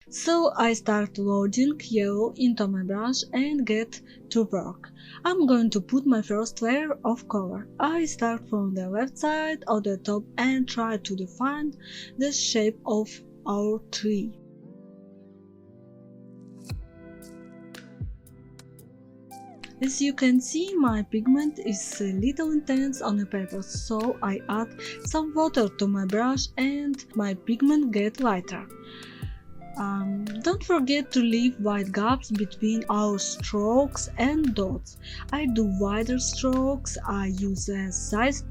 So I start loading yellow into my brush and get to work. I'm going to put my first layer of color. I start from the left side of the top and try to define the shape of our tree. As you can see, my pigment is a little intense on the paper, so I add some water to my brush and my pigment gets lighter. Don't forget to leave wide gaps between our strokes and dots. I do wider strokes. I use a size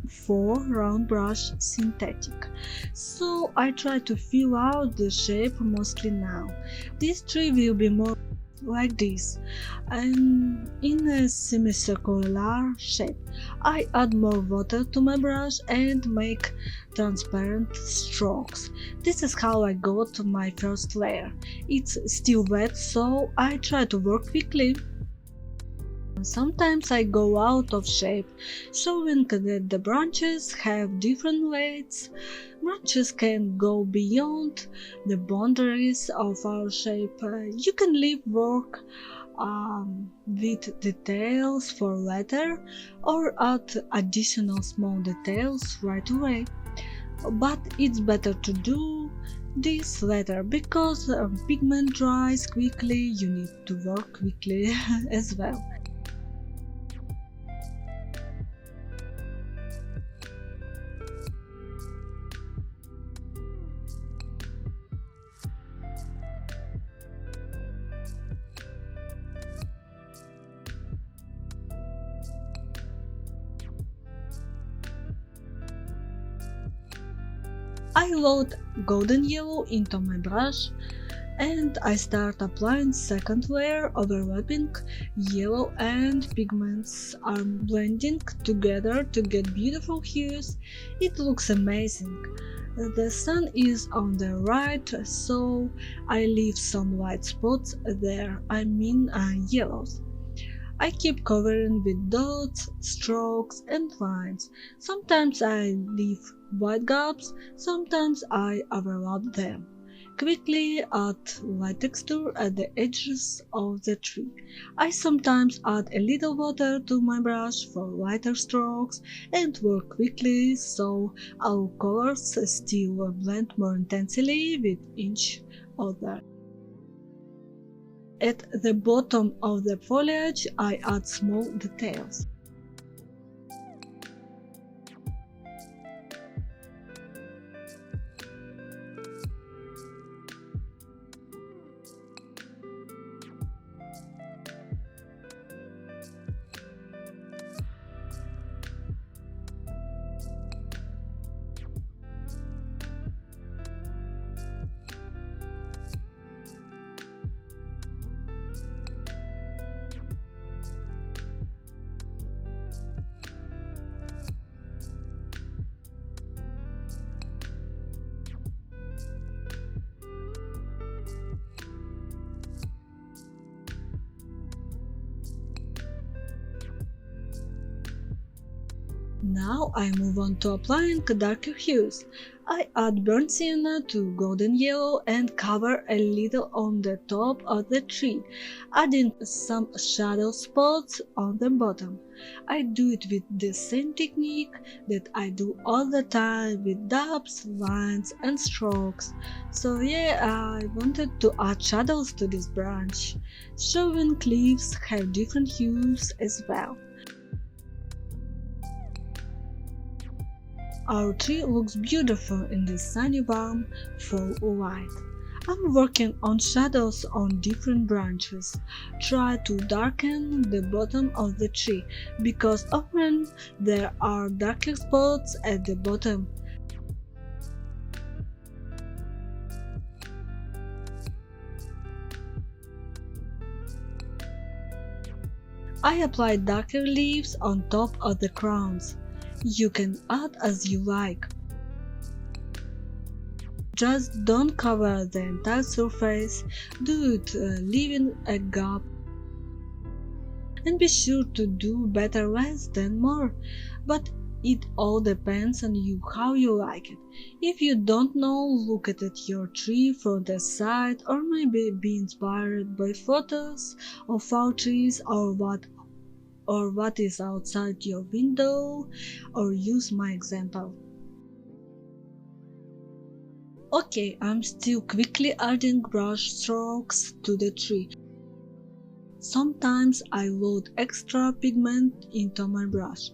4 round brush synthetic. So I try to fill out the shape mostly now. This tree will be more like this, and in a semicircular shape. I add more water to my brush and make transparent strokes. This is how I got my first layer. It's still wet, so I try to work quickly. Sometimes I go out of shape, showing that the branches have different weights. Branches can go beyond the boundaries of our shape. You can leave work with details for later or add additional small details right away. But it's better to do this later because pigment dries quickly. You need to work quickly as well. I load golden yellow into my brush and I start applying second layer, overlapping yellow and pigments are blending together to get beautiful hues. It looks amazing. The sun is on the right, so I leave some white spots there, yellows. I keep covering with dots, strokes and lines. Sometimes I leave white gaps, sometimes I overlap them. Quickly add light texture at the edges of the tree. I sometimes add a little water to my brush for lighter strokes and work quickly so our colors still blend more intensely with each other. At the bottom of the foliage, I add small details. Now I move on to applying darker hues. I add burnt sienna to golden yellow and cover a little on the top of the tree, adding some shadow spots on the bottom. I do it with the same technique that I do all the time with dots, lines and strokes. So yeah, I wanted to add shadows to this branch. Showing leaves have different hues as well. Our tree looks beautiful in the sunny warm fall light. I'm working on shadows on different branches. Try to darken the bottom of the tree because often there are darker spots at the bottom. I applied darker leaves on top of the crowns. You can add as you like. Just don't cover the entire surface, do it leaving a gap. And be sure to do better less than more. But It all depends on you how you like it. If you don't know, look at your tree from the side or maybe be inspired by photos of our trees or what is outside your window, or use my example. Okay, I'm still quickly adding brush strokes to the tree. Sometimes I load extra pigment into my brush.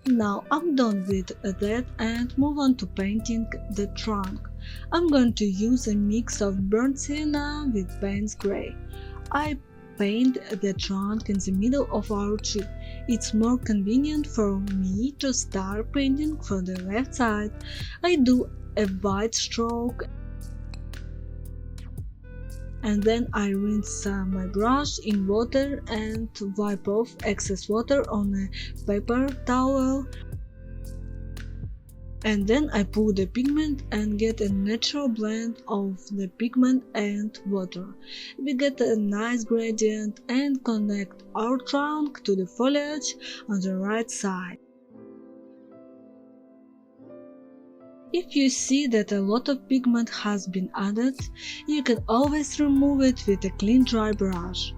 Now I'm done with that and move on to painting the trunk. I'm going to use a mix of burnt sienna with Payne's Grey. I paint the trunk in the middle of our tree. It's more convenient for me to start painting from the left side. I do a wide stroke and then I rinse my brush in water and wipe off excess water on a paper towel. And then I pour the pigment and get a natural blend of the pigment and water. We get a nice gradient and connect our trunk to the foliage on the right side. If you see that a lot of pigment has been added, you can always remove it with a clean dry brush.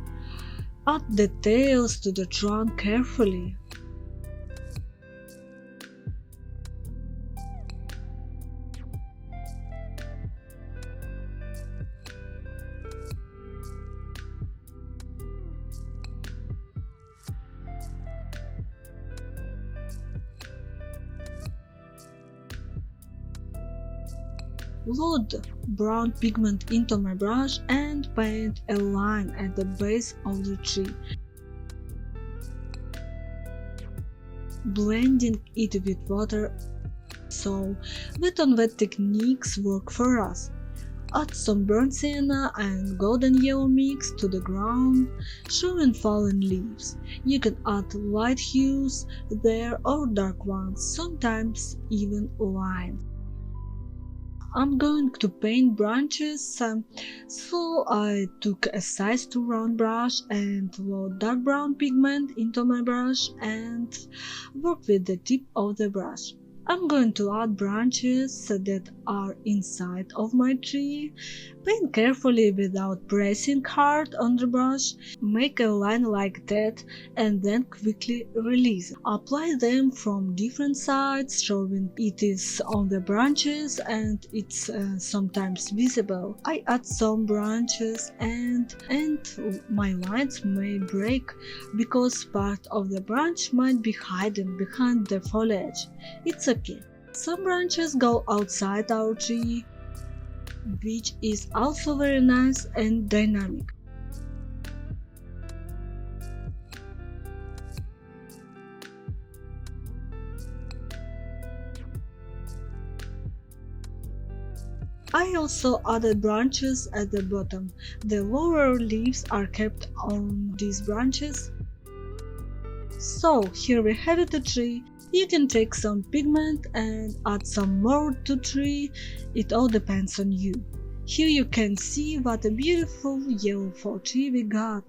Add the tails to the trunk carefully. Load brown pigment into my brush and paint a line at the base of the tree, blending it with water. So wet on wet techniques work for us. Add some burnt sienna and golden yellow mix to the ground, showing fallen leaves. You can add light hues there or dark ones, sometimes even lines. I'm going to paint branches, so I took a size 2 round brush and load dark brown pigment into my brush and work with the tip of the brush. I'm going to add branches that are inside of my tree. Paint carefully without pressing hard on the brush. Make a line like that and then quickly release it. Apply them from different sides, showing it is on the branches and it's sometimes visible. I add some branches and my lines may break because part of the branch might be hidden behind the foliage. It's okay. Some branches go outside our tree, which is also very nice and dynamic. I also added branches at the bottom. The lower leaves are kept on these branches. So here we have it, the tree. You can take some pigment and add some more to tree. It all depends on you. Here you can see what a beautiful yellow fall tree we got.